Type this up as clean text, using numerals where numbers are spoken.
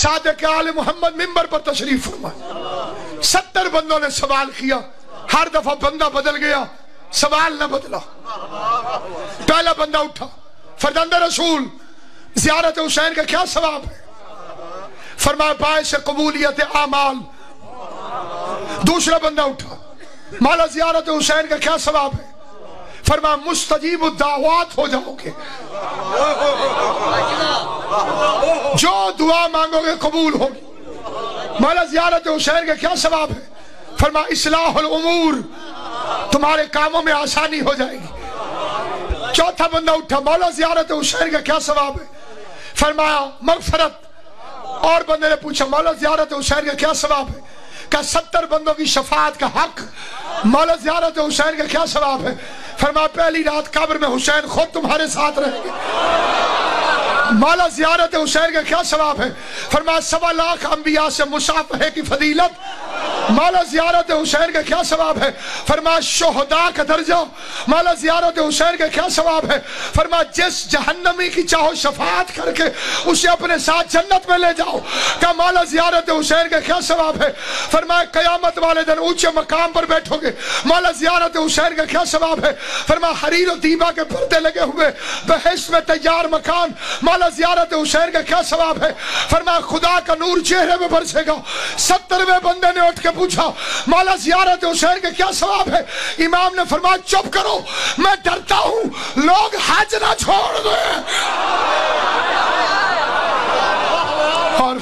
सादिक आले मोहम्मद मिंबर पर तशरीफ फरमाए। 70 बंदों ने सवाल किया, हर दफा बंदा बदल गया, सवाल न बदला। पहला बंदा उठा, फरजंद रसूल ज़ियारत हुसैन का क्या सवाब है? फरमाया बाइस कबूलियत आमाल। दूसरा बंदा उठा, मौला ज़ियारत हुसैन का क्या सवाब है? फरमाया मुस्तजीब दावत हो जाओगे, जो दुआ मांगोगे कबूल होगी। मौला ज़ियारत हुसैन का क्या सवाब है? फरमाया इस्लाहुल उमूर, तुम्हारे कामों में आसानी हो जाएगी। चौथा बंदा उठा, मौला ज़ियारत हुसैन का क्या सवाब है? फरमाया मगफरत। और बंदे ने पूछा मौला ज़ियारत हुसैन का क्या सवाब है? क्या 70 बंदों की शफाअत का हक। मौला ज़ियारत हुसैन का क्या सवाब है? फरमाया पहली रात कब्र में हुसैन खुद तुम्हारे साथ रहेंगे। मौला ज़ियारत हुसैन का क्या सवाब है? फरमाया 1.25 लाख अंबिया से मुसाफहे की फजीलत। मौला ज़ियारत हुसैन का क्या सवाब है? फरमाया शुहदा का दर्जा। मौला ज़ियारत हुसैन का क्या सवाब है? फरमाया जिस जहन्नमी की चाहो शफाअत करके उसे अपने साथ जन्नत में ले जाओ। क्या मौला ज़ियारत हुसैन का क्या सवाब है? फरमाया क़यामत वाले दिन ऊंचे मकाम पर बैठोगे। मौला ज़ियारत हुसैन का क्या सवाब है? फरमाया हरीर और दीबा के पर्दे लगे हुए बहश्त में तैयार मकान। मौला ज़ियारत हुसैन का क्या सवाब है? फरमाया खुदा का नूर चेहरे में बरसेगा। 70वें बंदे ने उठ के पूछा मौला ज़ियारत हुसैन का क्या सवाब है? इमाम ने फरमाया चुप करो, मैं डरता हूं लोग हज ना छोड़ दें। और